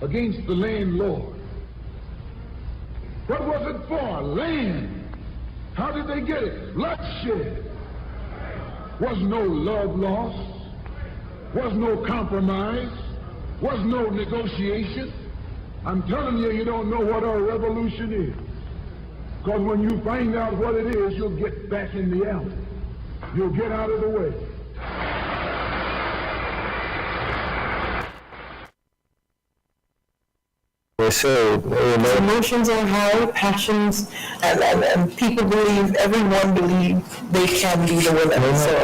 against the landlord. What was it for? Land. How did they get it? Bloodshed. Was no love lost. Was no compromise. Was no negotiation. I'm telling you, you don't know what a revolution is. Because when you find out what it is, you'll get back in the alley. You'll get out of the way. So, emotions are high, passions, and people believe, everyone believes they can be the winner. So,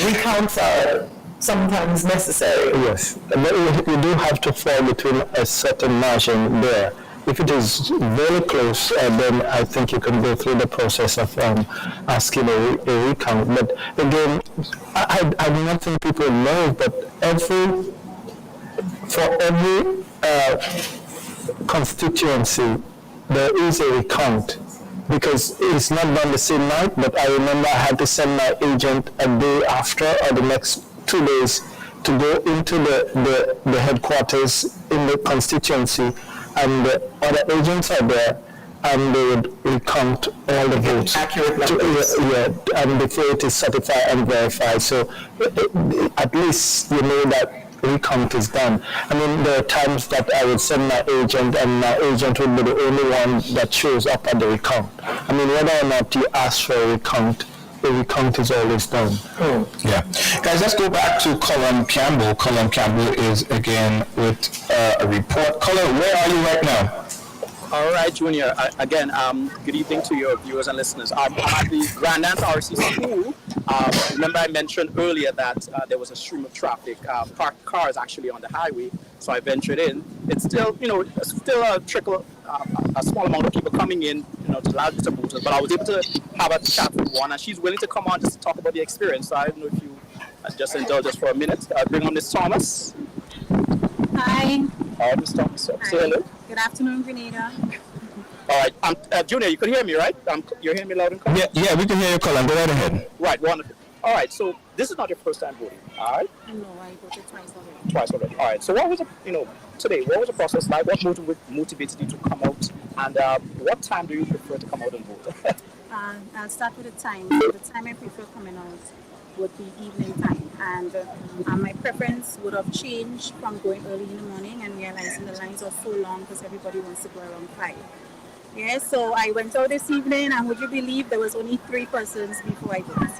recounts are sometimes necessary. Yes, but you do have to fall between a certain margin there. If it is very close, then I think you can go through the process of asking a recount. But again, I do not think people know, but for every constituency, there is a recount, because it's not done the same night. But I remember I had to send my agent a day after or the next 2 days to go into the headquarters in the constituency, and the other agents are there, and they would recount all the votes. Accurate numbers. And before it is certified and verified. So at least you know that recount is done. I mean, there are times that I would send my agent, and my agent would be the only one that shows up at the recount. I mean, whether or not you ask for a recount, the recount is always done. Yeah. Guys, let's go back to Colin Campbell. Colin Campbell is again with a report. Colin, where are you right now? All right, Junior. Again, good evening to your viewers and listeners. I'm at the Grand Dance RC School. Remember I mentioned earlier that there was a stream of traffic, parked cars actually on the highway, so I ventured in. It's still, still a trickle, a small amount of people coming in, to allow distributors, but I was able to have a chat with one, and she's willing to come on just to talk about the experience. So I don't know if you just indulge us for a minute. Bring on Miss Thomas. Hi. Miss Thomas. Say hello. Good afternoon, Grenada. All right, Junior, you can hear me, right? You're hearing me loud and clear? Yeah, we can hear you, Colin. Go right ahead. Right, wonderful. All right, so this is not your first time voting, all right? No, I voted twice already. Twice already. All right, so what was today, what was the process like? What motivated you to come out? And what time do you prefer to come out and vote? I'll start with the time. So the time I prefer coming out would be evening time. And my preference would have changed from going early in the morning and realizing the lines are so long because everybody wants to go around 5. Yeah, so I went out this evening, and would you believe there was only 3 persons before I voted,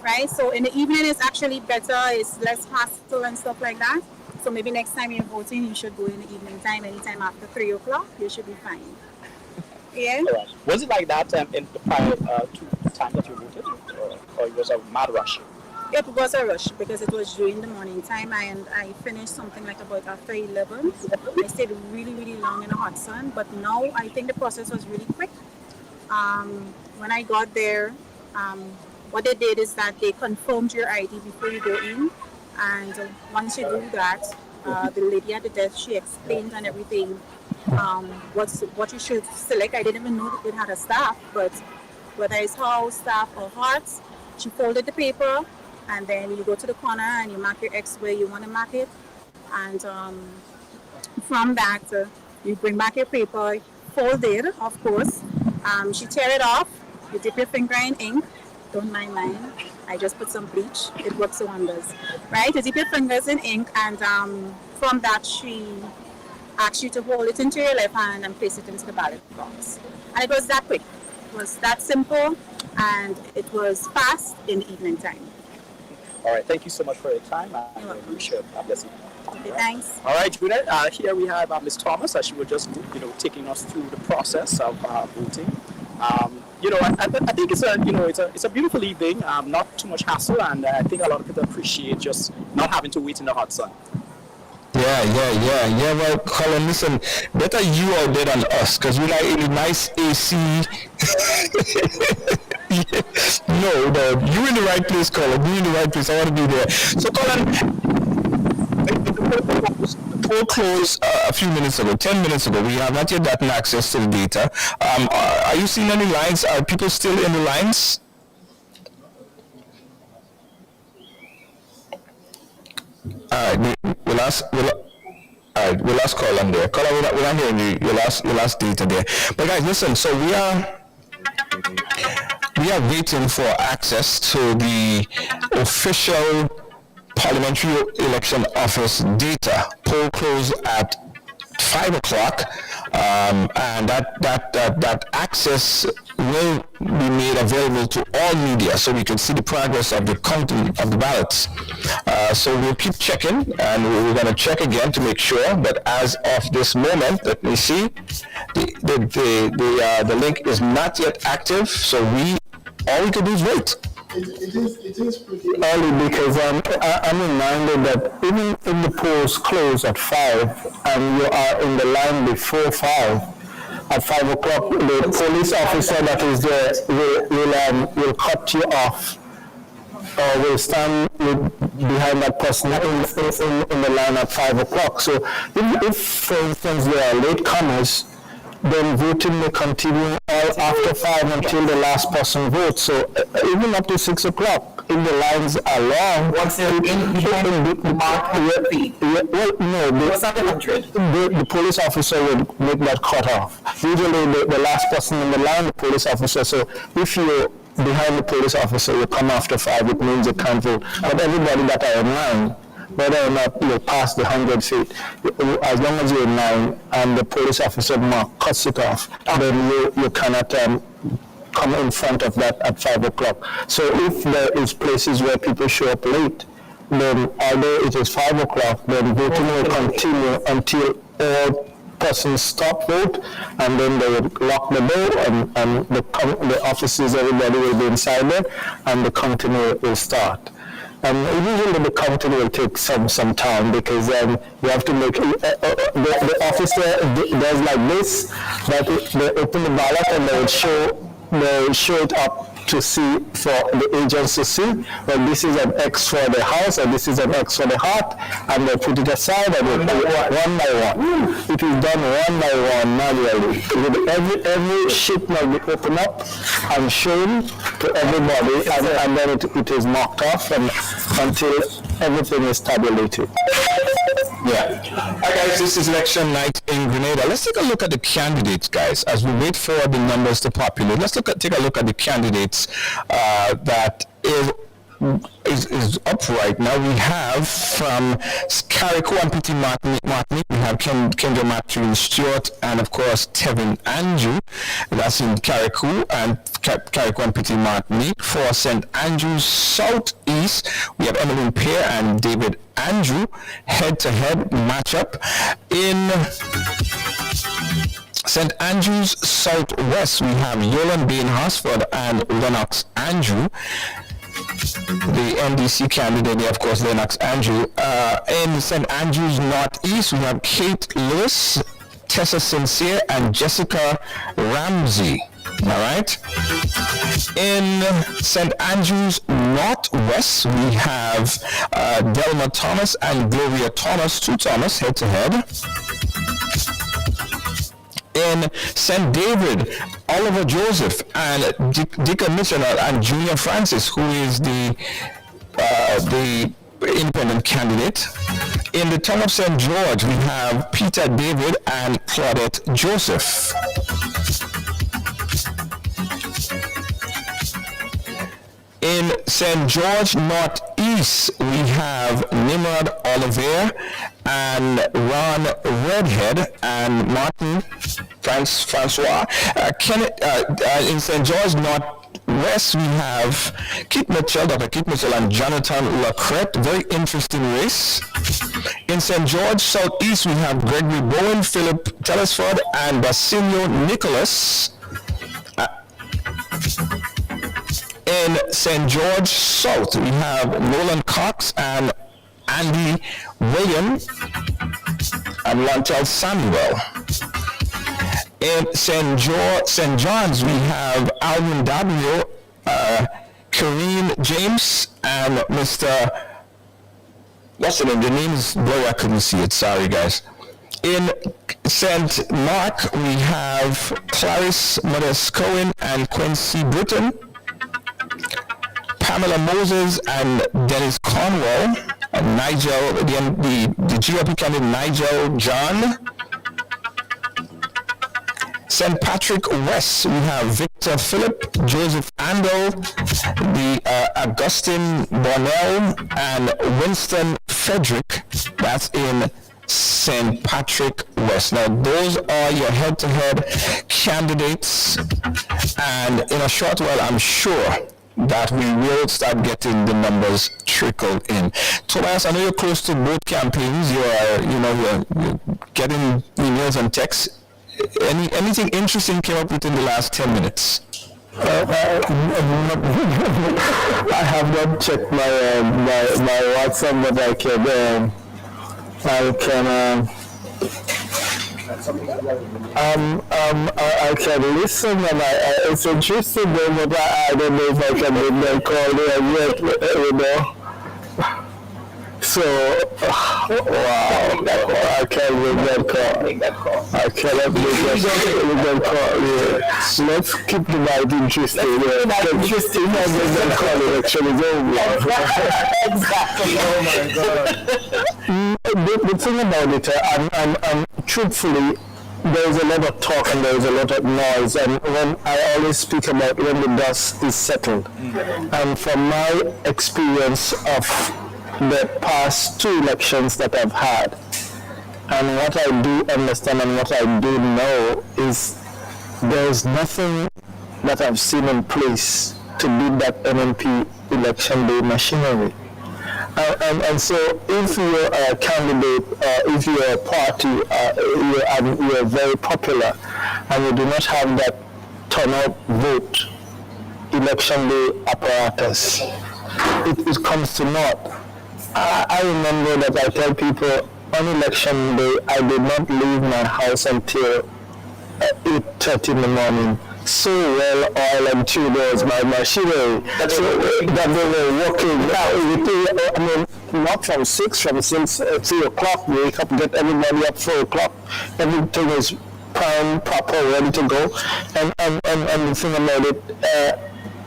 right? So in the evening it's actually better, it's less hassle and stuff like that. So maybe next time you're voting, you should go in the evening time, anytime after 3 o'clock, you should be fine. Yeah? Right. Was it like that in the prior 2 times that you voted, or it was a mad rush? It was a rush because it was during the morning time, and I finished something like about after 11. I stayed really, really long in the hot sun, but now I think the process was really quick. When I got there, what they did is that they confirmed your ID before you go in, and once you do that, the lady at the desk, she explained and everything, what you should select. I didn't even know that it had a staff, but whether it's house, staff, or hearts, she folded the paper, and then you go to the corner and you mark your X where you want to mark it, and from that you bring back your paper, folded, of course. She tear it off, you dip your finger in ink, don't mind mine, I just put some bleach, it works wonders, right? You dip your fingers in ink, and from that she asks you to hold it into your left hand and place it into the ballot box. And it was that quick, it was that simple, and it was fast in the evening time. All right, thank you so much for your time. I appreciate it. God bless you. Okay, thanks. All right, Junior, here we have Miss Thomas, as she was just, taking us through the process of voting. I think it's a beautiful evening, not too much hassle, and I think a lot of people appreciate just not having to wait in the hot sun. Yeah. Well, Colin, listen, better you out there than us, because we like in a nice AC. No, you're in the right place, Colin. You're in the right place. I want to be there. So, Colin, the poll closed a few minutes ago, 10 minutes ago. We have not yet gotten access to the data. Are you seeing any lines? Are people still in the lines? All right, right, we lost Colin there. Colin, we're not hearing you. You lost data there. But guys, listen. So we are waiting for access to the official Parliamentary Election Office data. Poll close at 5 o'clock, and that access will be made available to all media so we can see the progress of the counting of the ballots. So we'll keep checking, and we're going to check again to make sure. But as of this moment, let me see, the link is not yet active, so all we can do is wait. It is pretty early because I'm reminded that even if the polls close at 5 and you are in the line before 5, at 5 o'clock, the police officer that is there will cut you off or will stand behind that person in the line at 5 o'clock. So if for instance, there are latecomers, then voting may continue all after 5 until the last person votes. So even up to 6 o'clock, if the lines are long, once they're the mark the police officer would make that cut off. Usually the last person in the line, the police officer. So if you're behind the police officer, you come after 5, it means you can't vote. But everybody that are in line, whether or not you're past the 100 feet, as long as you're in line and the police officer mark cuts it off, then you cannot come in front of that at 5 o'clock. So if there is places where people show up late, then although it is 5 o'clock, then voting will continue until all persons stop vote, and then they will lock the door, and the officers, everybody will be inside there, and the counting will start. And usually the counting will take some time because you have to make the officer does like this, that they open the ballot and they show it up to see for the agents to see. Well, this is an X for the house and this is an X for the heart, and they put it aside and they put it one by one. It is done one by one manually. Every sheet must be opened up and shown to everybody, and then it is marked off until everything is tabulated. Yeah. All right, guys, this is election night in Grenada. Let's take a look at the candidates, guys. As we wait for the numbers to populate, let's take a look at the candidates that is up right now. We have from Carriacou and Petit Martinique, we have Kendra Matthew Stewart, and of course Tevin Andrew. That's in Carriacou and Petit Martinique. For St. Andrews Southeast, we have Emmeline Pear and David Andrew, head-to-head matchup. In St. Andrews Southwest, we have Yolan Bain Hosford and Lennox Andrew. The NDC candidate, of course, Lennox Andrew. In St. Andrews Northeast, we have Kate Lewis, Tessa Sincere, and Jessica Ramsey. All right. In St. Andrews Northwest, we have Delma Thomas and Gloria Thomas, Thomas, head-to-head. In St. David, Oliver Joseph and Dicka Mitchell and Junior Francis, who is the independent candidate. In the town of St. George, we have Peter David and Claudette Joseph. In St. George Northeast, we have Nimrod Oliver and Ron Redhead and Martin Francois. In St. George Northwest, we have Kit Mitchell, Dr. Kit Mitchell and Jonathan Lacrette. Very interesting race. In St. George Southeast, we have Gregory Bowen, Philip Telesford, and Basilio Nicholas. In St. George South, we have Nolan Cox and Andy William and Lantel Samuel. In St. John's, we have Alvin W., Kareem James, and Mr. What's the name? The name is blurry, I couldn't see it. Sorry, guys. In St. Mark, we have Clarice Modest Cohen and Quincy Britton, Pamela Moses and Dennis Cornwell, Nigel, the GOP candidate Nigel John. St. Patrick West, we have Victor Philip, Joseph Andel, the Augustine Bonnell, and Winston Frederick. That's in St. Patrick West. Now, those are your head-to-head candidates, and in a short while, I'm sure that we will start getting the numbers trickled in. Tobias, I know you're close to both campaigns. You're getting emails and texts. Anything interesting came up within the last 10 minutes? I have not checked my WhatsApp, but I can listen, and it's interesting, but I don't know if I can make that call there yet, So, wow, I can't make that call. I cannot make that call. Yeah. Let's keep the night interesting. Interesting, and then that call election is over. Exactly. Oh my God. The thing about it, truthfully, there is a lot of talk and there is a lot of noise, and when I always speak about when the dust is settled, and from my experience of the past 2 elections that I've had, and what I do understand and what I do know is there's nothing that I've seen in place to beat that NNP election day machinery. And so if you're a candidate, if you're a party, you're very popular, and you do not have that turnout vote election day apparatus, it comes to naught. I remember that I tell people on election day, I did not leave my house until 8:30 in the morning. So well oiled and tuned was my machinery that they were working. Not from 3 o'clock, wake up, get everybody up 4 o'clock. Everything is prime, proper, ready to go. And the thing about it,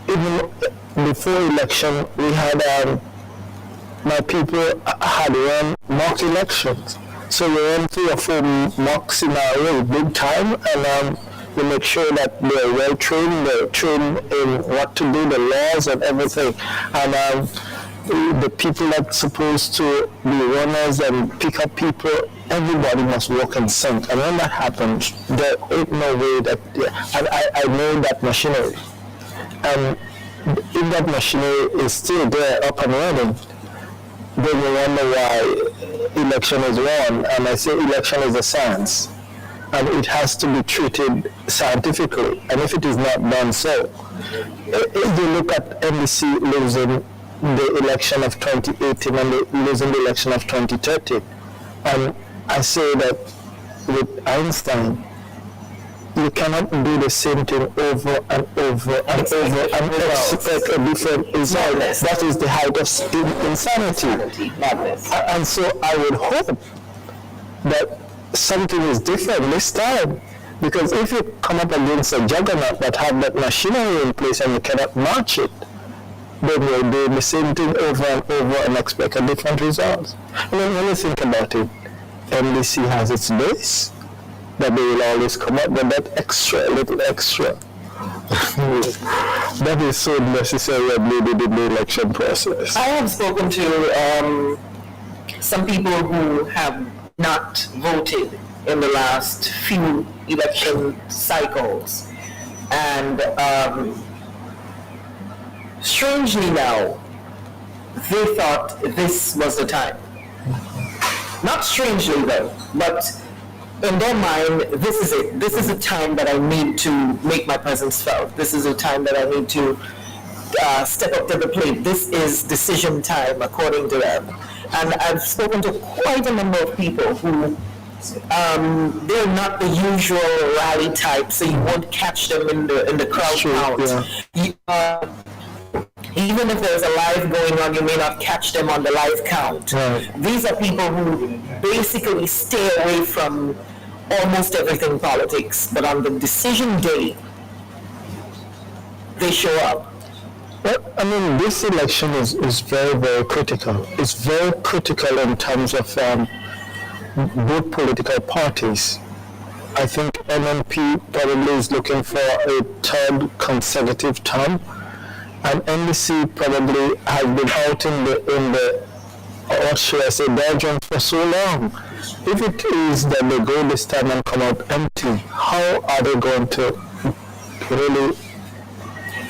even before election, we had my people had run mock elections. So we ran 3 or 4 mocks in a row, big time, and we make sure that they're well trained, they're trained in what to do, the laws and everything. And the people that's supposed to be runners and pick up people, everybody must work in sync. And when that happens, there ain't no way that, I know that machinery. And if that machinery is still there, up and running, then you wonder why election is won. And I say election is a science, and it has to be treated scientifically. And if it is not done so, if you look at NDC losing the election of 2018 and losing the election of 2013, and I say that with Einstein, you cannot do the same thing over and over and over and expect a different result. That is the height of insanity. And so I would hope that something is different this time, because if you come up against a juggernaut that have that machinery in place and you cannot match it, then you're doing the same thing over and over and expect a different result. I mean, when you think about it, MDC has its base, that they will always come up with that little extra. That is so necessary and needed in the election process. I have spoken to some people who have not voted in the last few election cycles, and strangely now, they thought this was the time. Not strangely though, but in their mind, this is it. This is a time that I need to make my presence felt. This is a time that I need to step up to the plate. This is decision time, according to them. And I've spoken to quite a number of people who they're not the usual rally type, so you won't catch them in the crowd count. Yeah. Even if there's a live going on, you may not catch them on the live count. Right. These are people who basically stay away from almost everything politics, but on the decision day, they show up. Well, I mean, this election is very, very critical. It's very critical in terms of both political parties. I think MNP probably is looking for a third consecutive term, and NDC probably has been out in the or should I say, doldrums for so long. If it is that they go this time and come out empty, how are they going to really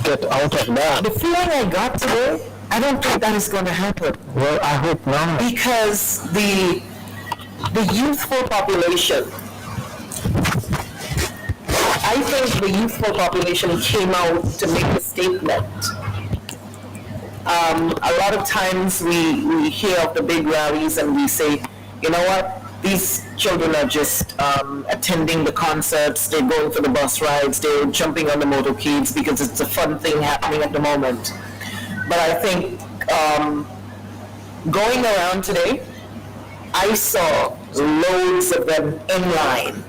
get out of that? The feeling I got today, I don't think that is going to happen. Well, I hope not. Because the youthful population, I think the youthful population came out to make a statement. A lot of times we hear of the big rallies and we say, you know what, these children are just attending the concerts, they're going for the bus rides, they're jumping on the motorcades because it's a fun thing happening at the moment. But I think going around today, I saw loads of them in line.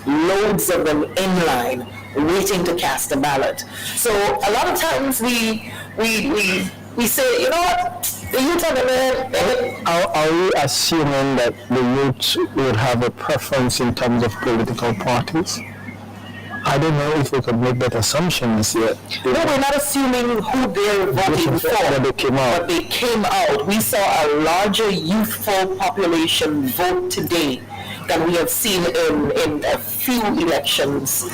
Loads of them in line, waiting to cast a ballot. So a lot of times we say, you know what, the youth are the Are we assuming that the youth would have a preference in terms of political parties? I don't know if we could make that assumption this yet. No, we're not assuming who they're voting for, but they came out. But they came out. We saw a larger youthful population vote today than we have seen in a few elections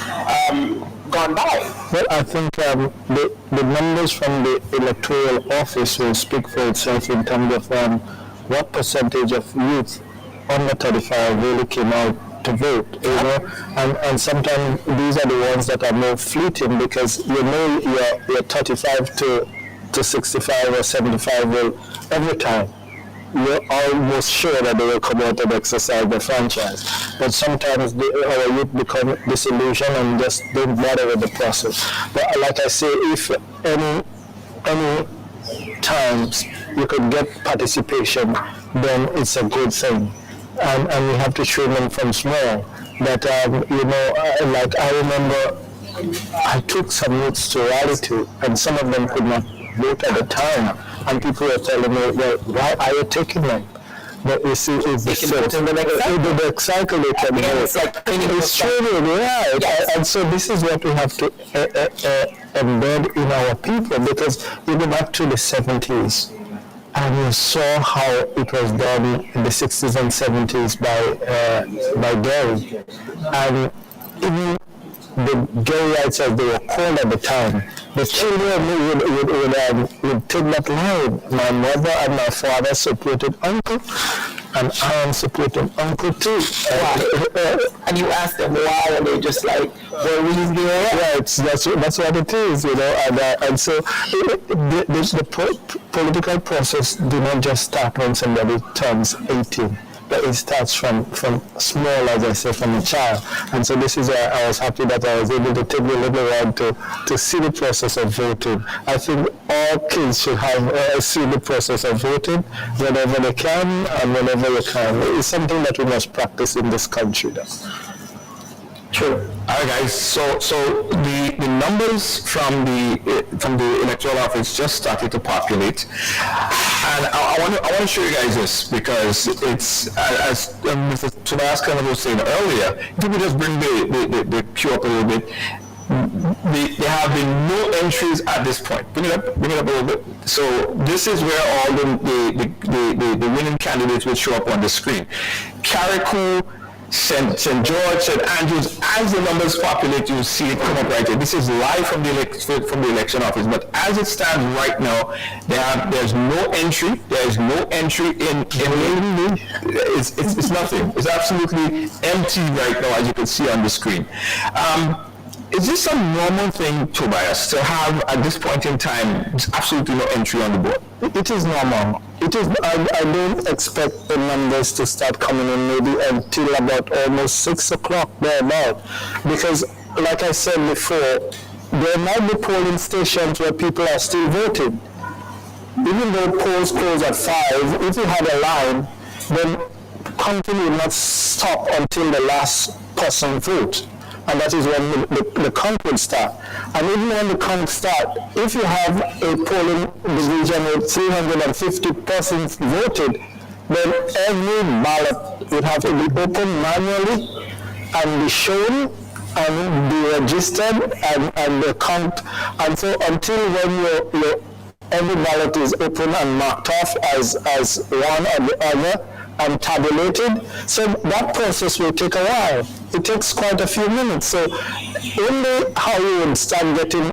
gone by. Well, I think the numbers from the electoral office will speak for itself in terms of what percentage of youth under 35 really came out to vote, you know, and sometimes these are the ones that are more fleeting because you know you're 35 to 65 or 75 will every time. You're almost sure that they will come out and exercise the franchise. But sometimes our youth become disillusioned and just don't bother with the process. But like I say, if any times you could get participation, then it's a good thing. And we have to show them from small that, you know, like I remember I took some youths to rally to, and some of them could not vote at the time. And people were telling me, well, why are you taking them? But you see, it's the next cycle they can vote. It's truly right. Yes. And so this is what we have to embed in our people, because you go back to the 70s, and you saw how it was done in the 60s and 70s by Gary. And even the Garyites, as they were called at the time, the children would take that line. My mother and my father supported uncle, and I am supporting uncle too. And you ask them why, and they're just like, well, we used to be all right. That's what it is, you know. And so the political process do not just start when somebody turns 18. But it starts from small, as I say, from a child. And so this is why I was happy that I was able to take the little round to see the process of voting. I think all kids should have see the process of voting whenever they can and whenever they can. It's something that we must practice in this country. Sure. All right, guys. So the numbers from the electoral office just started to populate, and I want to show you guys this because it's as Mr. Tabasco was saying earlier. If we just bring the queue up a little bit, there have been no entries at this point. Bring it up a little bit. So this is where all the winning candidates will show up on the screen. Carriacou, St. George, St. Andrews, as the numbers populate, you'll see it come up right here. This is live from the election office, but as it stands right now, there's no entry. There's no entry in it's nothing. It's absolutely empty right now, as you can see on the screen. Is this a normal thing, Tobias, to have at this point in time absolutely no entry on the board? It is normal. It is. I don't expect the numbers to start coming in maybe until about almost 6 o'clock thereabout, because, like I said before, there might be polling stations where people are still voting. Even though polls close at 5, if you had a line, then counting will not stop until the last person votes. and that is when the count will start. And even when the count starts, if you have a polling division with 350 persons voted, then every ballot would have to be opened manually and be shown and be registered and the count. And so until when your every ballot is open and marked off as one or the other and tabulated, so that process will take a while. It takes quite a few minutes. So only how you would start getting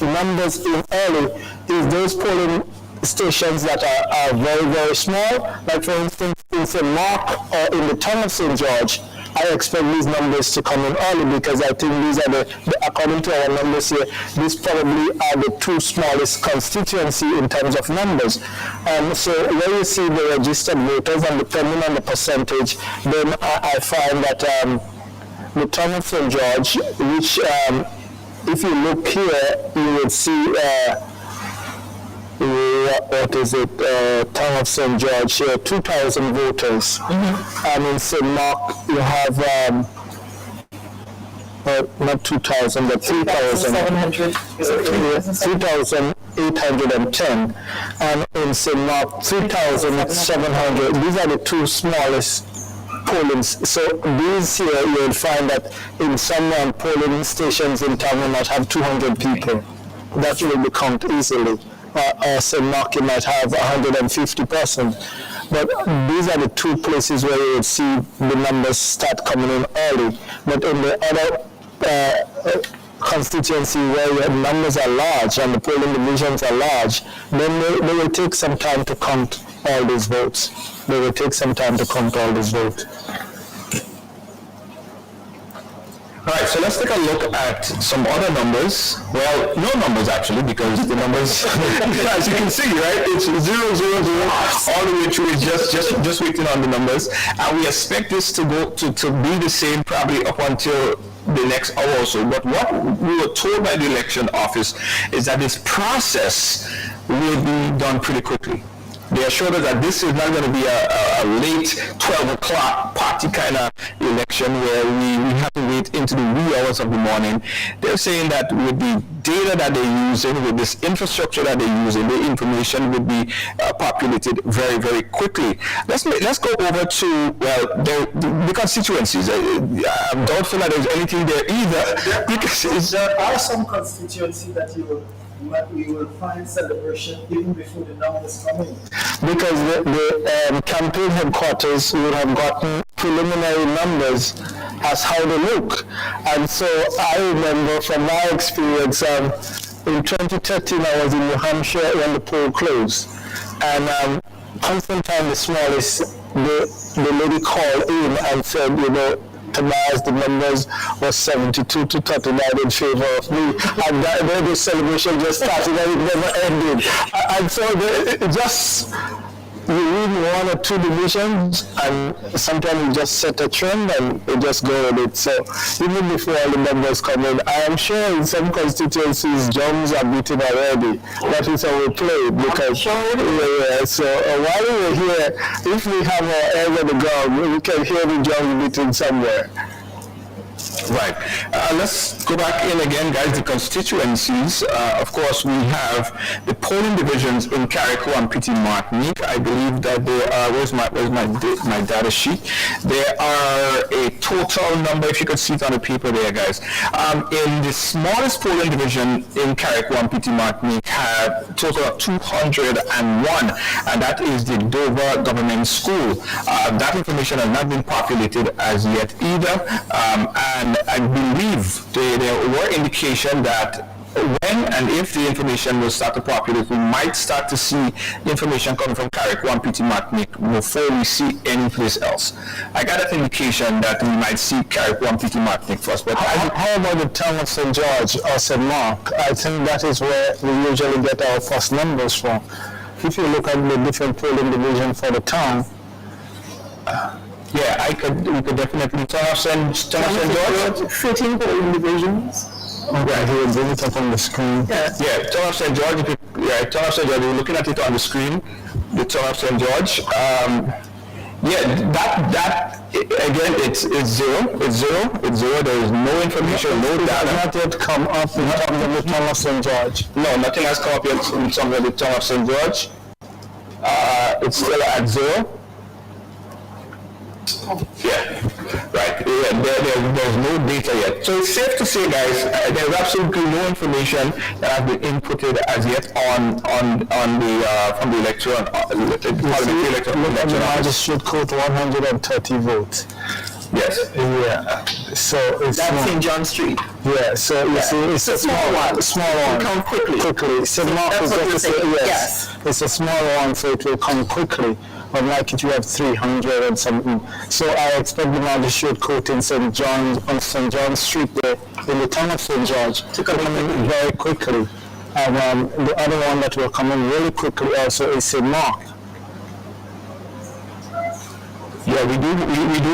numbers in early is those polling stations that are very, very small, like for instance in St. Mark or in the town of St. George. I expect these numbers to come in early because I think these are according to our numbers here, these probably are the two smallest constituency in terms of numbers. So when you see the registered voters and depending on the percentage, then I find that the town of St. George, which if you look here, you would see what is it, town of St. George, 2,000 voters. And in St. Mark, you have, not 2,000, but 3,700. 3,810. And in St. Mark, 3,700. These are the two smallest pollings. So these here, you will find that in some polling stations in town will not have 200 people. That will be counted easily. St. Mark might have 150 persons. But these are the two places where you would see the numbers start coming in early. But in the other constituency where your numbers are large and the polling divisions are large, then they will take some time to count all these votes. They will take some time to count all these votes. All right, so let's take a look at some other numbers. Well, no numbers actually, because the numbers, as you can see, right, it's 0, 0, 0, all the way through. It's just waiting on the numbers, and we expect this to go to be the same probably up until the next hour or so. But what we were told by the election office is that this process will be done pretty quickly. They assured us that this is not going to be a late 12 o'clock party kind of election where we have to wait into the wee hours of the morning. They're saying that with the data that they're using, with this infrastructure that they're using, the information would be populated very, very quickly. Let's go over to, well, the constituencies. I'm doubtful that there's anything there either. Because there are some constituencies that you will find celebration even before the numbers come in. Because the campaign headquarters would have gotten preliminary numbers as how they look. And so I remember from my experience, in 2013 I was in New Hampshire when the poll closed. And Constantine, the smallest, the lady called in and said, Tobias, the numbers was 72 to 39 in favor of me. And the celebration just started and it never ended. And so you win one or two divisions and sometimes you just set a trend and you just go with it. So even before all the numbers come in, I am sure in some constituencies drums are beaten already. That is how we play because so while we're here, if we have our ear on the ground, we can hear the drums beating somewhere. Right. Let's go back in again, guys. The constituencies. Of course, we have the polling divisions in Carriacou and Petit Martinique. I believe that there are. Where's my data sheet? There are a total number. If you could see it on the paper there, guys. In the smallest polling division in Carriacou and Petit Martinique, have a total of 201, and that is the Dover Government School. That information has not been populated as yet either. And I believe there were indication that when and if the information will start to populate, we might start to see information coming from Carriacou and Petit Martinique before we see any place else. I got an indication that we might see Carriacou and Petit Martinique first. But how about the town of St. George or St. Mark? I think that is where we usually get our first numbers from. If you look at the different polling division for the town, yeah, we could definitely turn off St. George. 13 polling divisions. Right, he will bring it up on the screen. Yeah, turn off St. George. Turn off St. George. We're looking at it on the screen. The turn off St. George. Yeah, that again, it's zero. It's zero. There is no information, no data. Not yet come up in terms of the tongue of St. George. No, nothing has come up yet in terms of the tongue of St. George. It's still at zero. Yeah, right. Yeah, there's no data yet. So it's safe to say, guys, there's absolutely no information that has been inputted as yet on the from the electoral. Look at the magistrate court, 130 votes. Yes. Yeah. So it's That's St. John Street. Yeah. So you see, it's a small one. Small one. Come quickly. So that's what you're saying. Yes. It's a small one, so it will come quickly. Unlike if you have 300 and something. So I expect the magistrate court in St. John on St. John Street there in the town of St. George to come in very quickly. And the other one that will come in really quickly also is St. Mark. Yeah, we do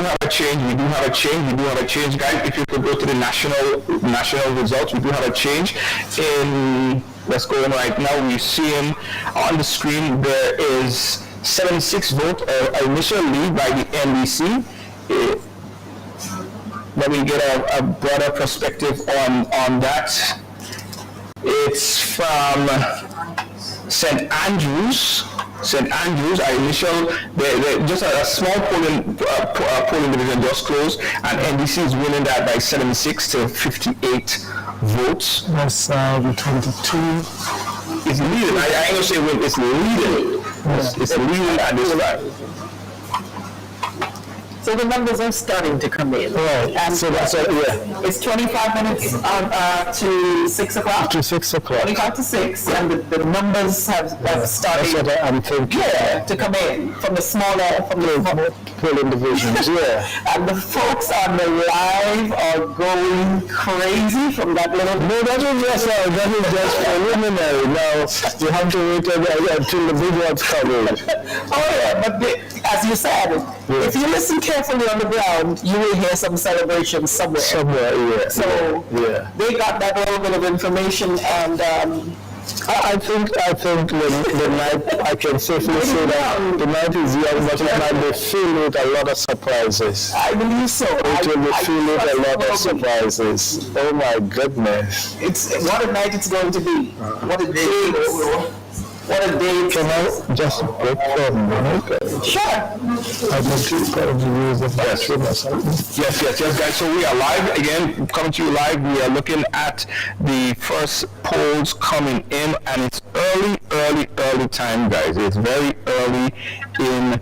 have a change. We do have a change, guys. If you could go to the national results, we do have a change in. Let's go in right now. We see him on the screen. There is 76 vote, initial lead by the NDC. Let me get a broader perspective on that. It's from St. Andrews. St. Andrews, our initial, just a small polling division just closed, and NDC is winning that by 76 to 58 votes. That's 22. It's leading. I ain't gonna say win. It's leading. It's leading at this time. So the numbers are starting to come in. Right. And so that's it's 25 minutes to 6 o'clock. To 6 o'clock. 25 to 6, and the numbers have started. That's what I'm thinking. Yeah, to come in from the smaller, from the polling divisions. Yeah. And the folks on the live are going crazy from that little. No, that is just preliminary. Now you have to wait until the big ones come in. Oh yeah, but as you said, if you listen carefully on the ground, you will hear some celebrations somewhere. Yeah. So they got that little bit of information, and I think the night, I can safely say that the night is young, but it might be filled with a lot of surprises. I believe so. It will be filled with a lot of surprises. Oh my goodness! What a night it's going to be. What a day! What a day. Can I just break for a minute? Sure. I want to probably use the bathroom or something. Yes, guys. So we are live again, coming to you live. We are looking at the first polls coming in, and it's early time, guys. It's very early in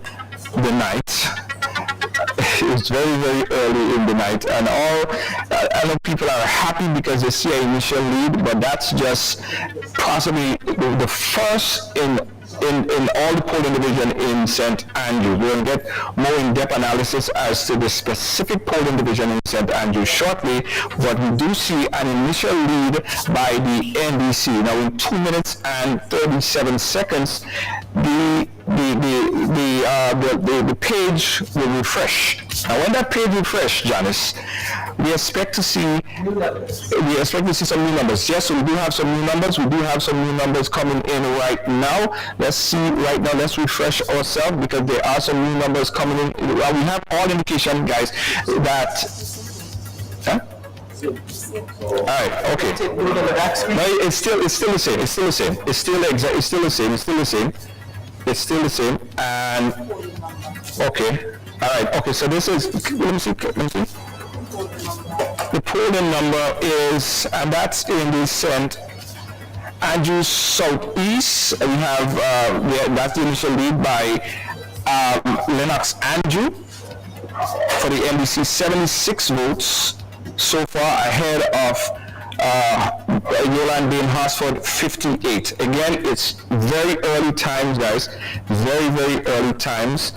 the night. It's very early in the night, and I know people are happy because they see an initial lead, but that's just possibly the first in all the polling division in St. Andrews. We're going to get more in-depth analysis as to the specific polling division in St. Andrews shortly, but we do see an initial lead by the NDC. Now in 2 minutes and 37 seconds, the page will refresh. Now when that page refresh, Janice, we expect to see some new numbers. Yes, we do have some new numbers. We do have some new numbers coming in right now. Let's see right now. Let's refresh ourselves because there are some new numbers coming in. We have all indication, guys, that. Huh? All right. Okay. No, it's still the same. It's still the same. And okay. All right. Okay. So this is. Let me see. The polling number is, and that's in the St. Andrews Southeast. We have that's the initial lead by Lennox Andrew for the NDC, 76 votes so far, ahead of Yolande Harsford, 58. Again, it's very early times, guys. Very early times.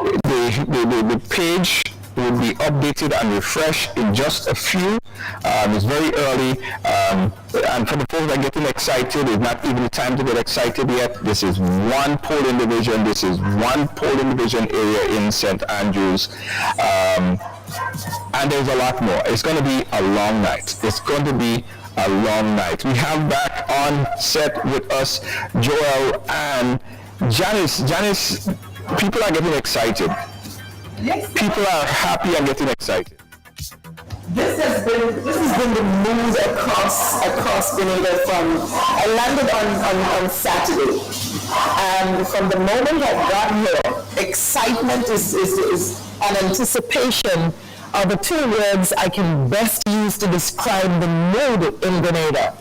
The page will be updated and refreshed in just a few. It's very early, and for the folks that are getting excited, it's not even the time to get excited yet. This is one polling division. This is one polling division area in St. Andrews, and there's a lot more. It's going to be a long night. It's going to be a long night. We have back on set with us Joel and Janice. Janice, People are getting excited. Yes. People are happy and getting excited. This has been the mood across Grenada I landed on Saturday, and from the moment I got here, excitement is an anticipation are the two words I can best use to describe the mood in Grenada.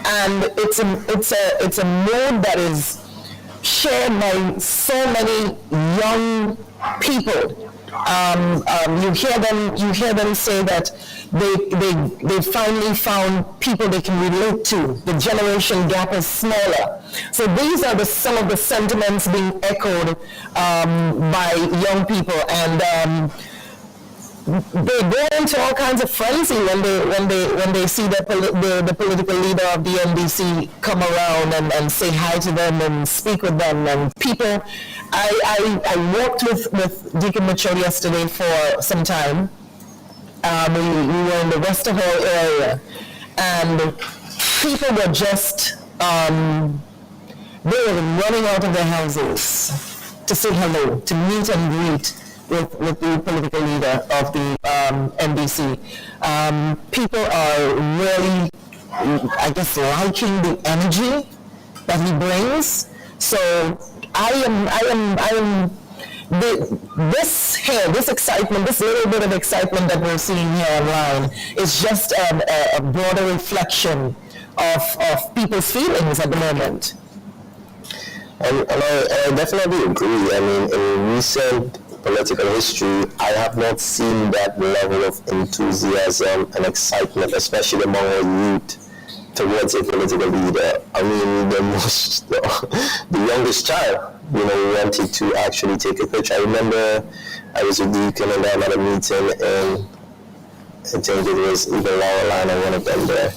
And it's a mood that is shared by so many young people. You hear them say that they finally found people they can relate to. The generation gap is smaller. So these are some of the sentiments being echoed by young people, and they go into all kinds of frenzy when they see the political leader of the NDC come around and say hi to them and speak with them. And people, I worked with Deacon Mitchell yesterday for some time. We were in the Wester Hall area, and people were just they were running out of their houses to say hello, to meet and greet with the political leader of the NDC. People are really, I guess, liking the energy that he brings. So this excitement, this little bit of excitement that we're seeing here online is just a broader reflection of people's feelings at the moment. And I definitely agree. I mean, in recent political history, I have not seen that level of enthusiasm and excitement, especially among our youth, towards a political leader. I mean, the youngest child, wanted to actually take a picture. I remember I was with Deacon and I'm at a meeting, and I think it was either Laureline or one of them there.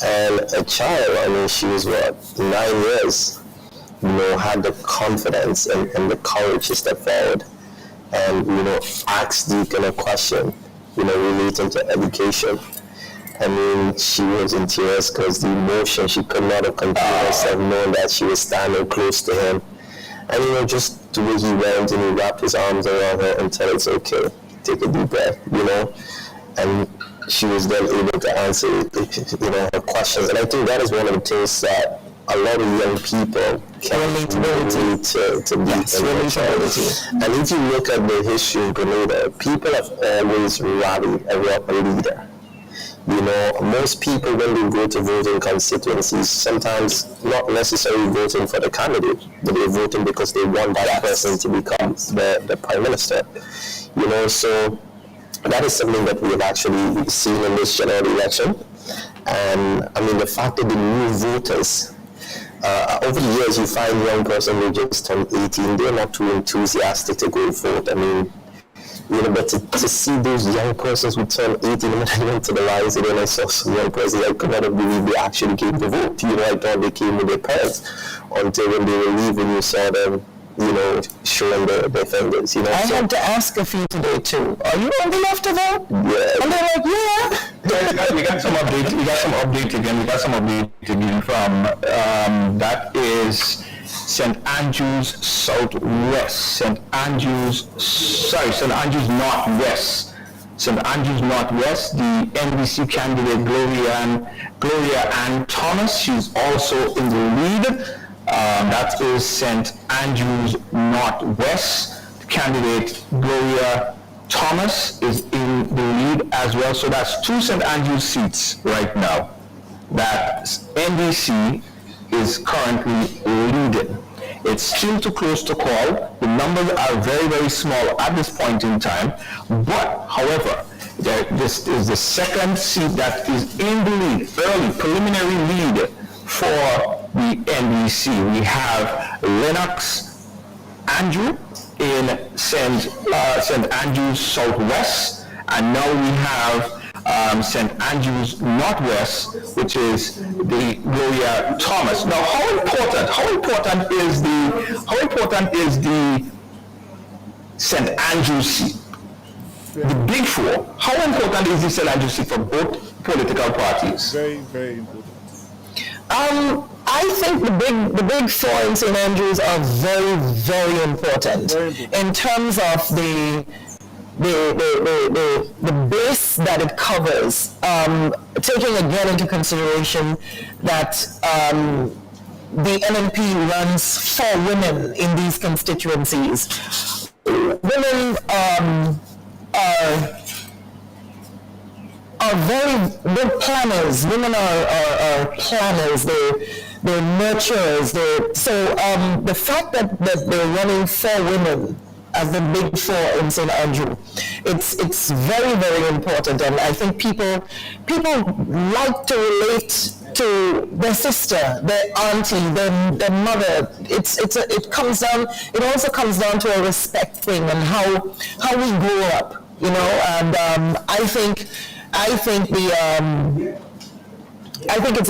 And a child, I mean, she was 9 years, had the confidence and the courage to step forward and ask Deacon a question, relating to education. I mean, she was in tears because the emotion, she could not have contained herself, knowing that she was standing close to him. And just the way he went and he wrapped his arms around her and said, "It's okay, take a deep breath," and she was then able to answer, her questions. And I think that is one of the things that a lot of young people can relate to relatability. And if you look at the history of Grenada, people have always rallied around a leader. Most people, when they go to vote in constituencies, sometimes not necessarily voting for the candidate, but they're voting because they want that person to become the prime minister. So that is something that we have actually seen in this general election. And I mean, the fact that the new voters, over the years, you find young person who just turned 18, they're not too enthusiastic to go vote. I mean, but to see those young persons who turn 18 when I went to the lines, and then I saw some young persons, I could not have believed they actually came to vote. I thought they came with their parents, until when they were leaving, you saw them, showing their fingers. I had to ask a few today too. Are you old enough to vote? Yeah. And they're like, yeah. We got some update. We got some update again from that is St. Andrews Southwest, St. Andrews Northwest. St. Andrews Northwest, the NBC candidate Gloria Ann Thomas, she's also in the lead. That is St. Andrews Northwest. The candidate Gloria Thomas is in the lead as well. So that's 2 St. Andrews seats right now that NBC is currently leading. It's still too close to call. The numbers are very, very small at this point in time. But, however, this is the second seat that is in the lead, early preliminary lead for the NBC. We have Lennox Andrew in St. Andrews Southwest, and now we have St. Andrews Northwest, which is the Gloria Thomas. Now, how important is the St. Andrews seat? The big four. How important is the St. Andrews seat for both political parties? Very, very important. I think the big four in St. Andrews are very, very important in terms of the base that it covers, taking again into consideration that the NNP runs for women in these constituencies. Women are very good planners. Women are planners. They're nurturers. So the fact that they're running for women as the big four in St. Andrew, it's very, very important, and I think people like to relate to their sister, their auntie, their mother. It also comes down to a respect thing and how we grew up, you know. And I think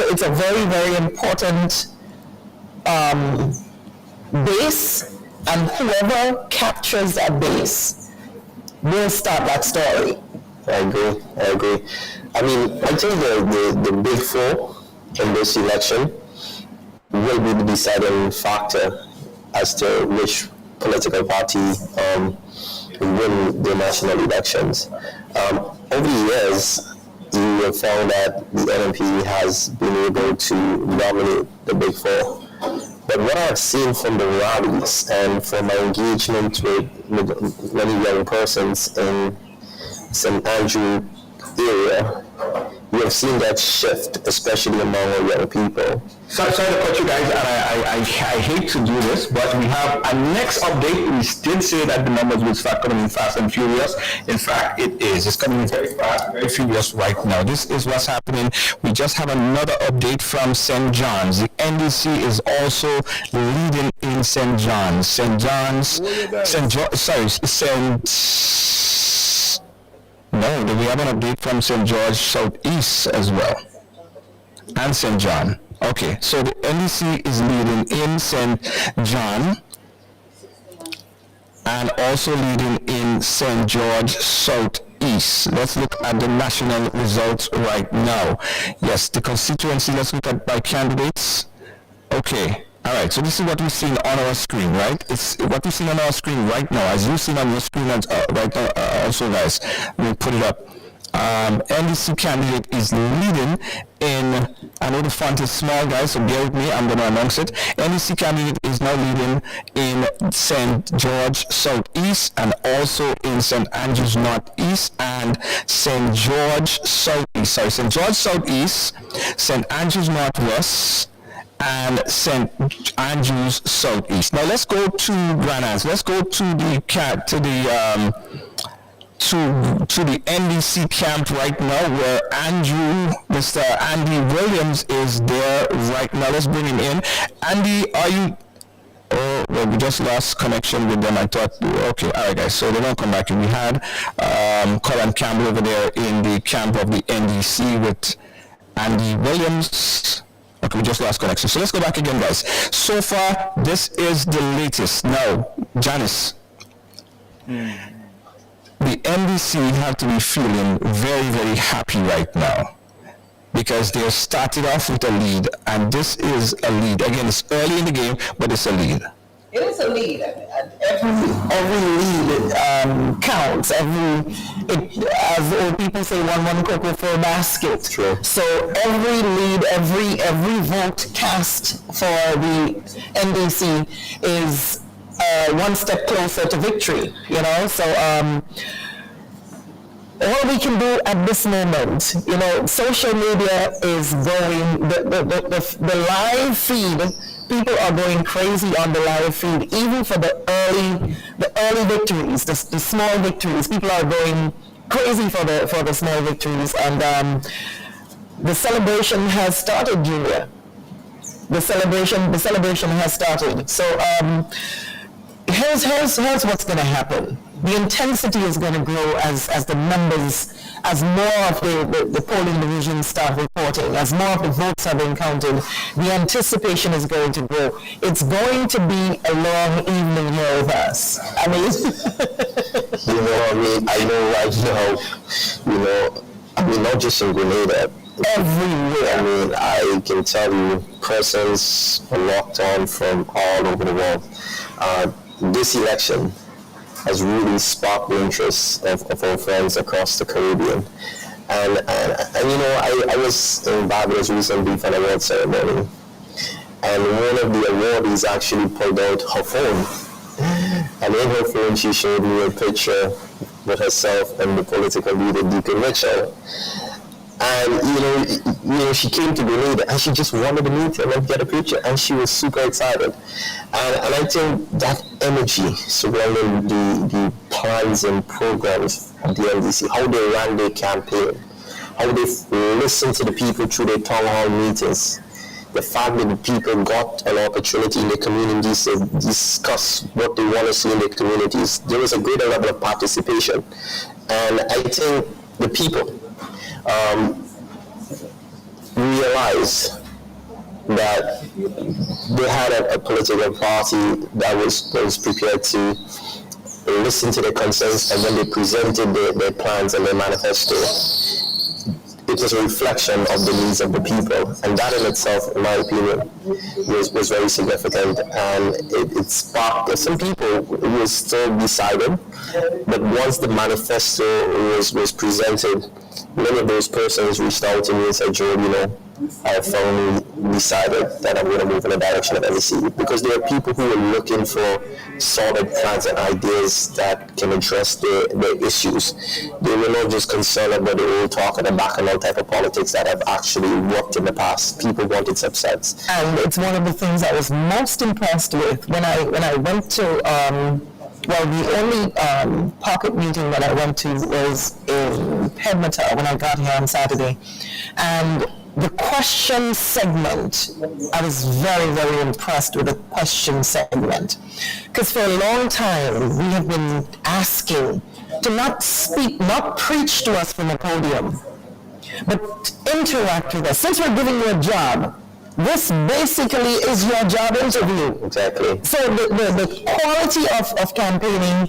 it's a very, very important base, and whoever captures that base will start that story. I agree. I mean, I think the big four in this election will be the deciding factor as to which political party win the national elections. Over the years, you have found that the NNP has been able to dominate the big four. But what I've seen from the rallies and from my engagement with many young persons in St. Andrew area, we have seen that shift, especially among our young people. Sorry to cut you guys, and I hate to do this, but we have a next update. We did say that the numbers will start coming in fast and furious. In fact, it is. It's coming in very fast, very furious right now. This is what's happening. We just have another update from St. John's. The NDC is also leading in St. John's. No, we have an update from St. George Southeast as well, and St. John. Okay, so the NDC is leading in St. John and also leading in St. George Southeast. Let's look at the national results right now. Yes, the constituency, let's look at by candidates. Okay. All right, so this is what we've seen on our screen, right? It's what we've seen on our screen right now. As you've seen on your screen right now, also, guys, we'll put it up. NDC candidate is leading in, I know the font is small, guys, so bear with me, I'm going to announce it. NDC candidate is now leading in St. George Southeast and also in St. Andrews Northeast and St. George Southeast. Sorry, St. George Southeast, St. Andrews Northwest, and St. Andrews Southeast. Now let's go to Grand Anse. Let's go to the NDC camp right now, where Mr. Andy Williams is there right now. Let's bring him in. Andy, are you? Oh, well, we just lost connection with them. I thought, okay, all right, guys. So they won't come back. We had Colin Campbell over there in the camp of the NDC with Andy Williams. Okay, we just lost connection. So let's go back again, guys. So far, this is the latest. Now, Janice, the NDC have to be feeling very, very happy right now because they started off with a lead, and this is a lead. Again, it's early in the game, but it's a lead. It is a lead. Every lead counts. As old people say, one cocoa for a basket. True. So every lead, every vote cast for the NDC is one step closer to victory. You know, so all we can do at this moment, you know, social media is going, the live feed. People are going crazy on the live feed, even for the early victories, the small victories. People are going crazy for the small victories, and the celebration has started, Julia. The celebration has started. So here's what's going to happen. The intensity is going to grow as the numbers, as more of the polling divisions start reporting, as more of the votes are being counted. The anticipation is going to grow. It's going to be a long evening here with us. I mean, I know right now, not just in Grenada, everywhere. I mean, I can tell you, persons are locked on from all over the world. This election has really sparked the interest of our friends across the Caribbean. And you know, I was in Barbados recently for an award ceremony, and one of the awardees actually pulled out her phone. And in her phone, she showed me a picture with herself and the political leader, Deacon Mitchell. And you know, she came to Grenada and she just wanted to meet him and get a picture, and she was super excited. And I think that energy surrounding the plans and programs of the NDC, how they ran their campaign, how they listened to the people through their town hall meetings, the fact that the people got an opportunity in the communities to discuss what they want to see in their communities, there was a greater level of participation. And I think the people realized that they had a political party that was prepared to listen to their concerns, and when they presented their plans and their manifesto, it was a reflection of the needs of the people, and that in itself, in my opinion, was very significant, and it sparked some people who were still deciding, but once the manifesto was presented, many of those persons reached out to me and said, Joe, you know, I have finally decided that I'm going to move in the direction of NDC, because there are people who are looking for solid plans and ideas that can address their issues. They were not just concerned about the old talk and the bacchanal type of politics that have actually worked in the past. People wanted substance. And it's one of the things I was most impressed with when I went to the only pocket meeting that I went to was in Pedmata when I got here on Saturday. And the question segment, I was very, very impressed with the question segment. Because for a long time, we have been asking to not speak, not preach to us from a podium, but interact with us. Since we're giving you a job, this basically is your job interview. Exactly. So the quality of campaigning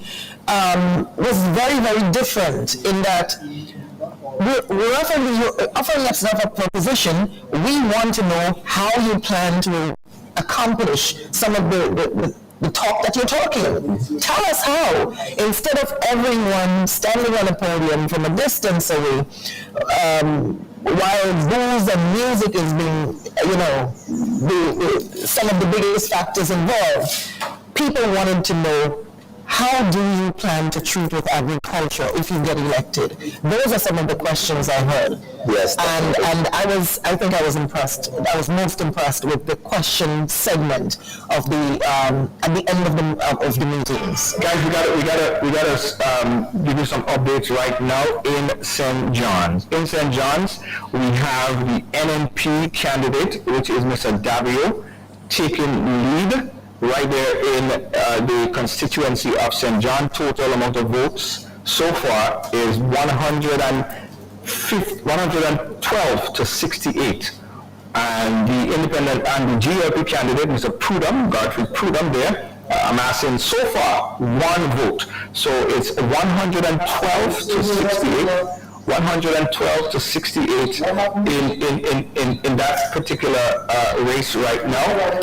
was very, very different in that we're offering yourself a proposition. We want to know how you plan to accomplish some of the talk that you're talking. Tell us how. Instead of everyone standing on a podium from a distance away, while booze and music is being, some of the biggest factors involved, people wanted to know, how do you plan to treat with agriculture if you get elected? Those are some of the questions I heard. Yes. And I think I was impressed. I was most impressed with the question segment of the at the end of the meetings. Guys, we gotta give you some updates right now in St. John's. In St. John's, we have the NNP candidate, which is Mr. Davio, taking lead right there in the constituency of St. John. Total amount of votes so far is 112 to 68. And the independent and the GLP candidate, Mr. Prudham, Godfrey Prudham there, amassing so far one vote. So it's 112 to 68. 112 to 68 in that particular race right now.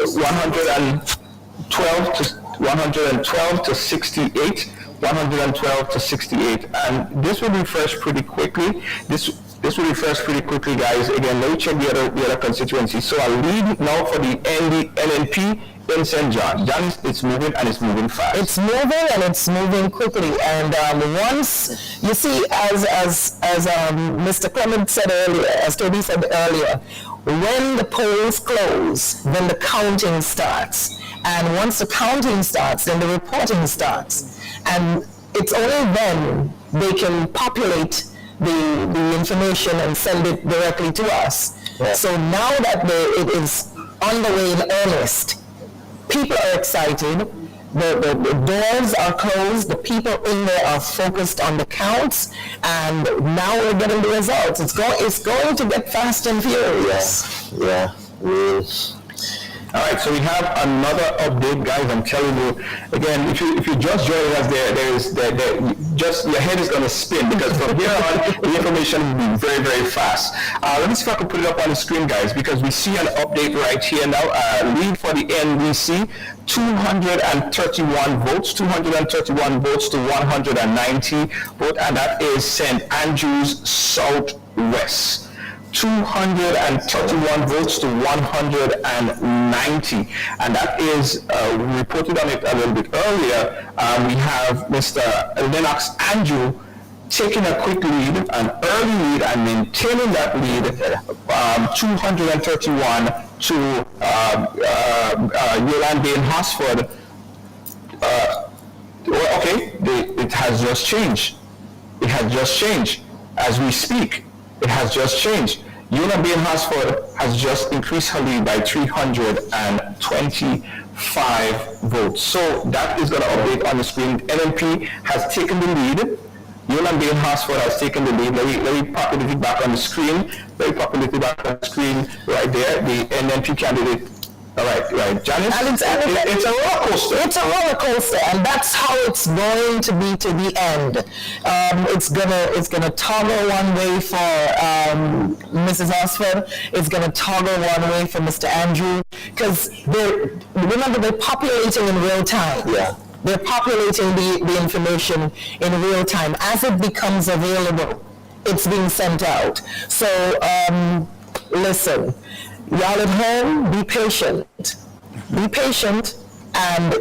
112 to 68. 112 to 68, and this will refresh pretty quickly. This will refresh pretty quickly, guys. Again, let me check the other constituencies. So I'll lead now for the NNP in St. John. It's moving, and it's moving fast. It's moving and it's moving quickly. And once you see, as Mr. Clement said earlier, as Toby said earlier, when the polls close, then the counting starts. And once the counting starts, then the reporting starts. And it's only then they can populate the information and send it directly to us. Yeah. So now that it is on the way in earnest, people are excited, the doors are closed, the people in there are focused on the counts, and now we're getting the results. It's going to get fast and furious. Yeah. All right, so we have another update, guys. I'm telling you, again, if you just join us, just your head is going to spin, because from here on, the information will be very, very fast. Let me see if I can put it up on the screen, guys, because we see an update right here now. Lead for the NDC, 231 votes, 231 votes to 190 votes, and that is St. Andrews Southwest. 231 votes to 190, and that is, we reported on it a little bit earlier. We have Mr. Lennox Andrew taking a quick lead, an early lead, and maintaining that lead, 231 to Yolande and Hosford. It has just changed. It has just changed as we speak. It has just changed. Una Bain Hosford has just increased her lead by 325 votes. So that is going to update on the screen. NNP has taken the lead. Una Bain Hosford has taken the lead. Let me populate it back on the screen. Right there. The NNP candidate. All right, Janice, it's a roller coaster. It's a roller coaster, and that's how it's going to be to the end. It's gonna toggle one way for Mrs. Osford. It's gonna toggle one way for Mr. Andrew, because they're populating in real time. Yeah. They're populating the information in real time as it becomes available. It's being sent out. So listen. Y'all at home, be patient, and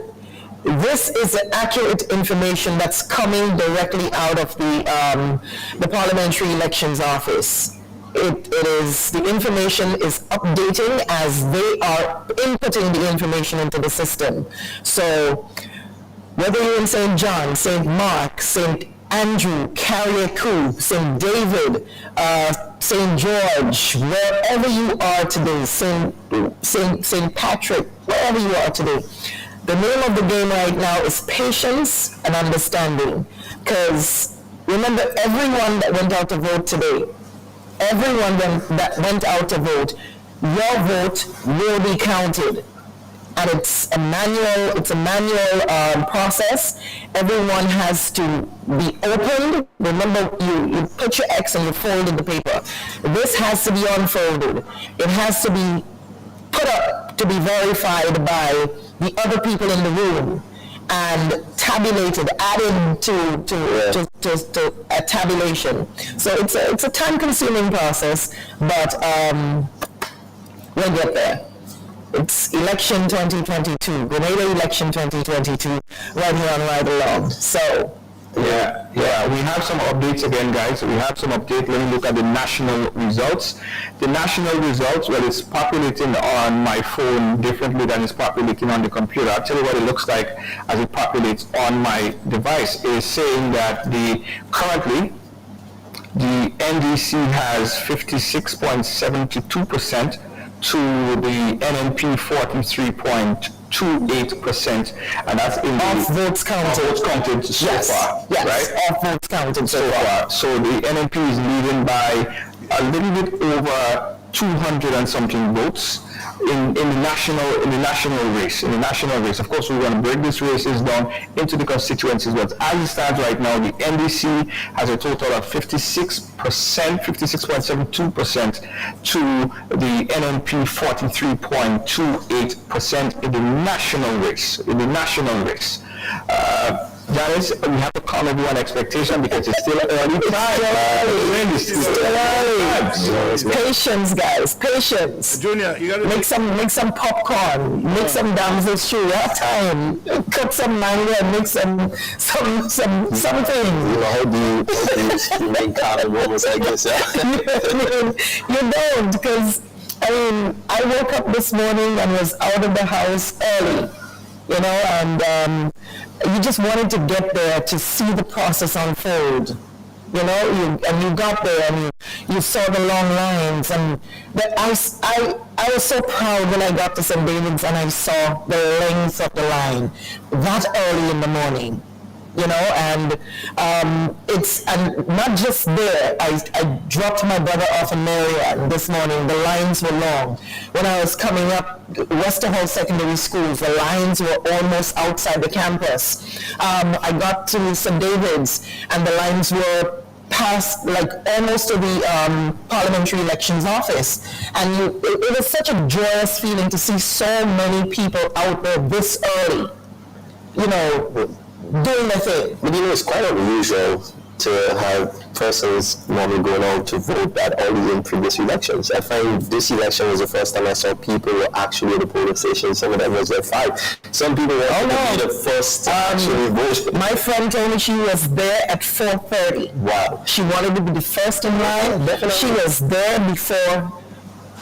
this is the accurate information that's coming directly out of the Parliamentary Elections Office. The information is updating as they are inputting the information into the system. So whether you're in St. John, St. Mark, St. Andrew, Carriacou, St. David, St. George, wherever you are today, St. Patrick, wherever you are today, the name of the game right now is patience and understanding. Because remember, everyone that went out to vote today, everyone that went out to vote, your vote will be counted. And it's a manual process. Everyone has to be opened. Remember, you put your X and you folded the paper. This has to be unfolded. It has to be put up to be verified by the other people in the room and tabulated, added to a tabulation. So it's a time-consuming process, but we'll get there. It's election 2022, Grenada election 2022, right here on Ride Along. So, yeah, we have some updates again, guys. We have some updates. Let me look at the national results. The national results, well, it's populating on my phone differently than it's populating on the computer. I'll tell you what it looks like as it populates on my device. It is saying that currently, the NDC has 56.72%, to the NNP 43.28%, and that's in the votes counted so far, yes, right? Of votes counted so far. So the NNP is leading by a little bit over 200 and something votes in the national race. Of course, we want to break these races down into the constituencies, but as it stands right now, the NDC has a total of 56.72% to the NNP 43.28% in the national race. Janice, we have to calm everyone expectation because it's still early time. Patience, guys, patience. Junior, you gotta make some popcorn, make some damsel stew. You have time. Cut some mango and make something. How do you make kind of moments like this? You don't, because I woke up this morning and was out of the house early, and you just wanted to get there to see the process unfold. You got there and you saw the long lines, and I was so proud when I got to St. David's and I saw the length of the line that early in the morning. and it's and not just there. I dropped my brother off in Marion this morning. The lines were long. When I was coming up Westerholt Secondary Schools, the lines were almost outside the campus. I got to St. David's, and the lines were past, like almost to the parliamentary elections office. And it was such a joyous feeling to see so many people out there this early, doing the thing. But it's quite unusual to have persons normally going out to vote that already in previous elections. I find this election was the first time I saw people were actually at the polling station. Some of them was there 5. Some people were the first to actually vote. My friend told me she was there at 4:30. Wow. She wanted to be the first in line. Definitely. She was there before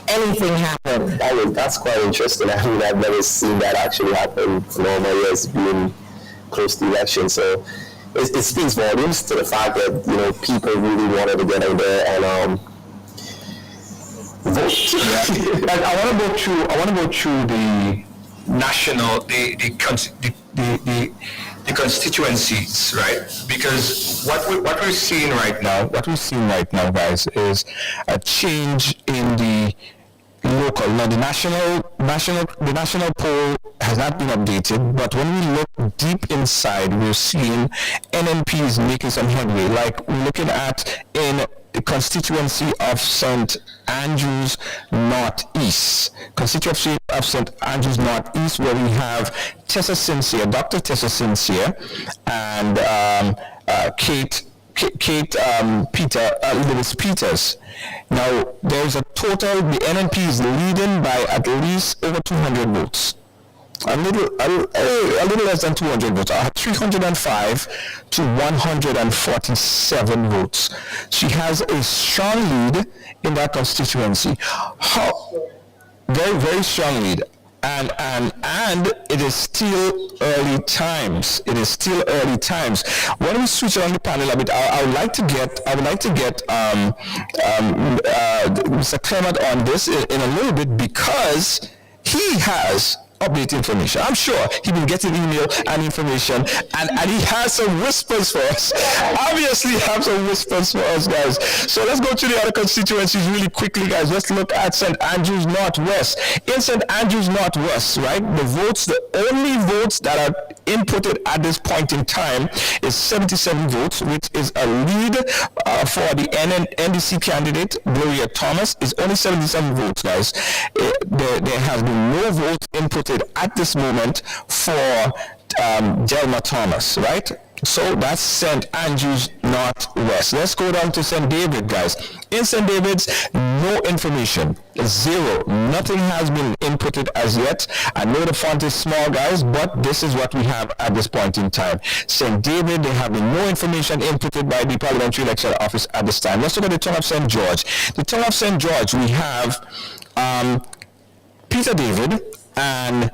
anything happened. That's quite interesting. I mean, I've never seen that actually happen in all my years being close to the election. So it speaks volumes to the fact that people really wanted to get out there and vote. But I want to go through the national the constituencies, right? Because what we're seeing right now, guys, is a change in the local. Now, the national poll has not been updated, but when we look deep inside, we're seeing NNPs making some headway. Like we're looking at in the constituency of St. Andrews Northeast, where we have Tessa Sincere, Dr. Tessa Sincere, and Kate Lewis Peters. Now, there's a total, the NNP is leading by at least over 200 votes. A little less than 200 votes. 305 to 147 votes. She has a strong lead in that constituency. Very, very strong lead. And it is still early times. When we switch on the panel a bit, I would like to get Mr. Clement on this in a little bit, because he has update information. I'm sure he's been getting email and information, and he has some whispers for us. Obviously, have some whispers for us, guys. So let's go to the other constituencies really quickly, guys. Let's look at St. Andrews Northwest. In St. Andrews Northwest, right, the only votes that are inputted at this point in time is 77 votes, which is a lead for the NDC candidate, Gloria Thomas, is only 77 votes, guys. There has been no votes inputted at this moment for Delma Thomas, right? So that's St. Andrews Northwest. Let's go down to St. David, guys. In St. David's, no information. 0. Nothing has been inputted as yet. I know the font is small, guys, but this is what we have at this point in time. St. David, there have been no information inputted by the Parliamentary Election Office at this time. Let's look at the town of St. George. The town of St. George, we have Peter David and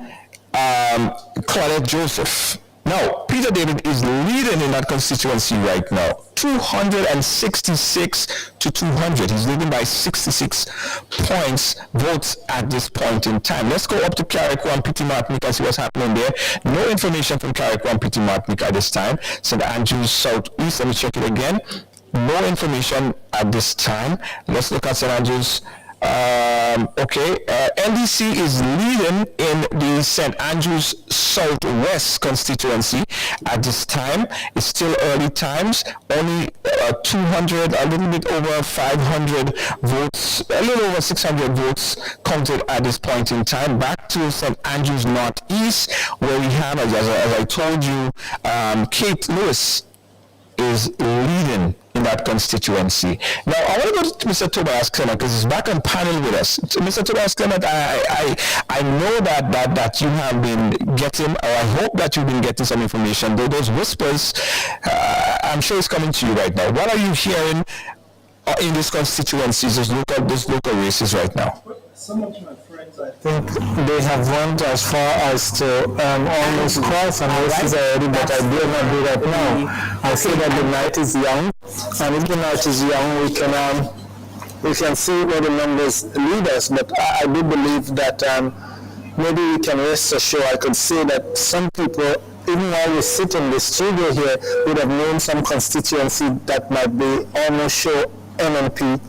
Claudette Joseph. Now, Peter David is leading in that constituency right now, 266 to 200. He's leading by 66 votes at this point in time. Let's go up to Carrick and Petty Martinique and see what's happening there. No information from Carrick and Petty Martinique at this time. St. Andrews Southeast, let me check it again. No information at this time. Let's look at St. Andrews. NDC is leading in the St. Andrews Southwest constituency at this time. It's still early times. Only 200, a little bit over 500 votes, a little over 600 votes counted at this point in time. Back to St. Andrews Northeast, where we have, as I told you, Kate Lewis is leading in that constituency. Now, I want to go to Mr. Tobias Clement, because he's back on panel with us. Mr. Tobias Clement, I know that you have been getting, or I hope that you've been getting some information. Those whispers, I'm sure it's coming to you right now. What are you hearing in these constituencies, those local races right now? Some of my friends, I think they have went as far as to almost cross some races already, but I dare not do that now. I say that the night is young, and if the night is young, we can see where the numbers lead us, but I do believe that maybe we can rest assured. I could say that some people even while we sit in the studio here, would have known some constituency that might be almost show NNP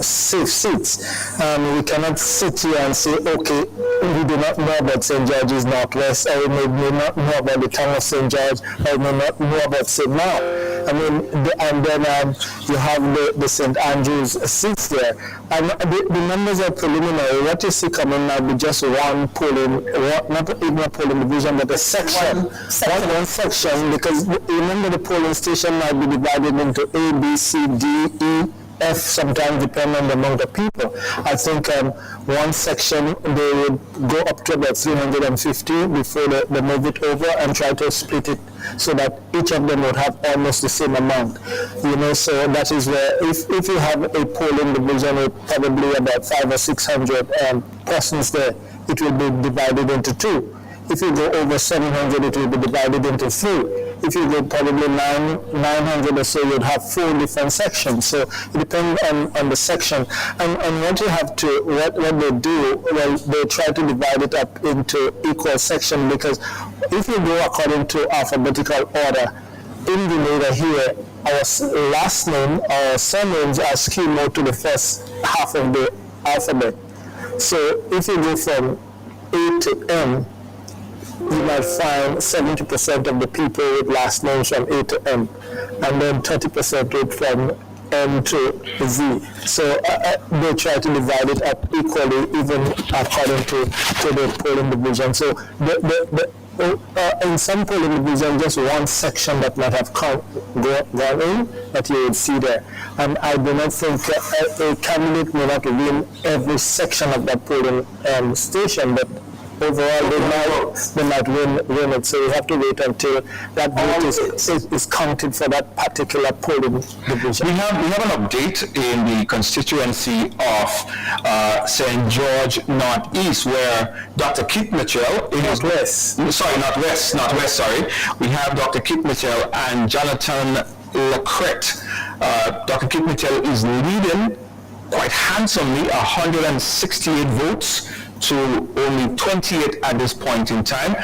safe seats. We cannot sit here and say, okay, we do not know about St. George's Northwest, or we may not know about the town of St. George, or we may not know about St. Mao. I mean, and then you have the St. Andrews seats there. And the numbers are preliminary. What you see coming now will be just one polling, not even a polling division, but a section. One section, because remember the polling station might be divided into A, B, C, D, E, F, sometimes depending on the amount of people. I think one section they would go up to about 350 before they move it over and try to split it so that each of them would have almost the same amount. So that is where if you have a polling division with probably about 500 or 600 persons there, it will be divided into two. If you go over 700, it will be divided into three. If you go probably 900 or so, you'd have 4 different sections. So it depends on the section. And what you have to, what they do, well, they try to divide it up into equal sections, because if you go according to alphabetical order, in the data here, our last name, our surnames are skewed more to the first half of the alphabet. So if you go from A to M, you might find 70% of the people with last names from A to M, and then 30% with from M to Z. So they try to divide it up equally, even according to the polling division. So in some polling division, just one section that might have gone in that you would see there. And I do not think a candidate may not win every section of that polling station, but overall they might win it. So you have to wait until that vote is counted for that particular polling division. We have an update in the constituency of St. George Northeast, where Dr. Keith Mitchell Northwest. Sorry. We have Dr. Keith Mitchell and Jonathan Lacrette. Dr. Keith Mitchell is leading quite handsomely, 168 votes to only 28 at this point in time.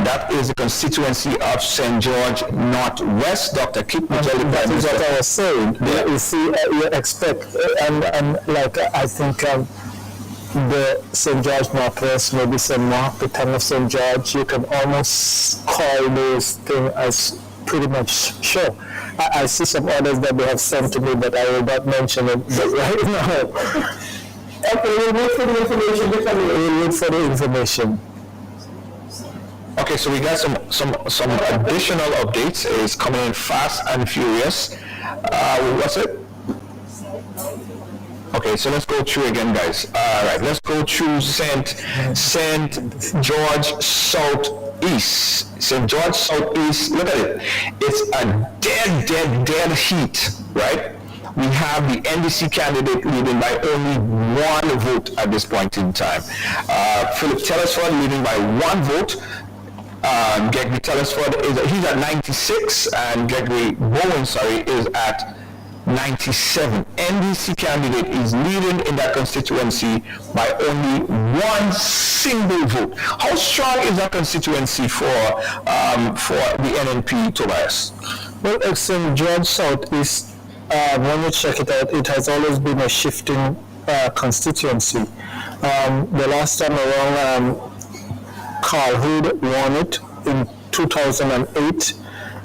That is the constituency of St. George Northwest. Dr. Keith Mitchell. That is what I was saying. Yeah. You see, you expect, and like I think the St. George Northwest, maybe St. Mark, the town of St. George, you can almost call those things as pretty much sure. I see some others that they have sent to me, but I will not mention it right now. Okay, we'll wait for the information. We'll wait for the information. Okay, so we got some additional updates. It's coming in fast and furious. What's it? Okay, so let's go through again, guys. All right, let's go through St. George Southeast. St. George Southeast, look at it. It's a dead heat, right? We have the NDC candidate leading by only 1 vote at this point in time. Philip Telesford leading by 1 vote. Gregory Telesford he's at 96, and Gregory Bowen, is at 97. NDC candidate is leading in that constituency by only 1 single vote. How strong is that constituency for the NNP, Tobias? Well, it's St. George Southeast. When you check it out, it has always been a shifting constituency. The last time around, Carl Hood won it in 2008,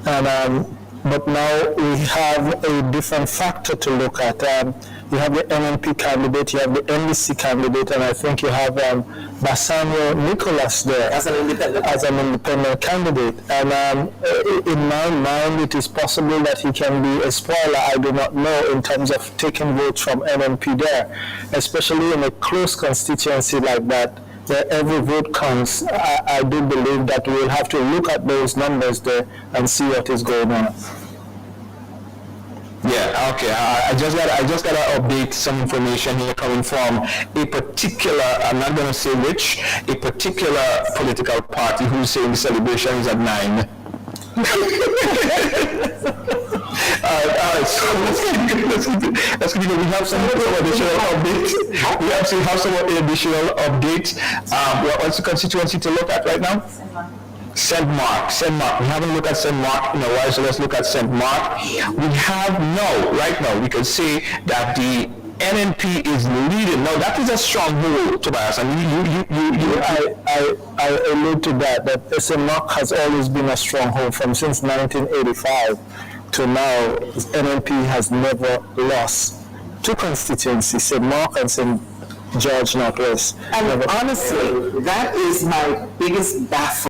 and but now we have a different factor to look at. You have the NNP candidate, you have the NDC candidate, and I think you have Bassanio Nicholas there as an independent candidate. And in my mind, it is possible that he can be a spoiler. I do not know in terms of taking votes from NNP there, especially in a close constituency like that, where every vote counts. I do believe that we'll have to look at those numbers there and see what is going on. Yeah, okay. I just got to update some information here coming from a particular, I'm not going to say which, a particular political party who's saying the celebration is at 9. Alright, so let's continue. We have some additional updates. What's the constituency to look at right now? St. Mark. We haven't looked at St. Mark in a while, so let's look at St. Mark. We have right now, we can say that the NNP is leading. Now, that is a stronghold, Tobias, and I allude to that St. Mark has always been a stronghold since 1985 to now. NNP has never lost two constituencies, St. Mark and St. George Northwest. And honestly, that is my biggest baffle.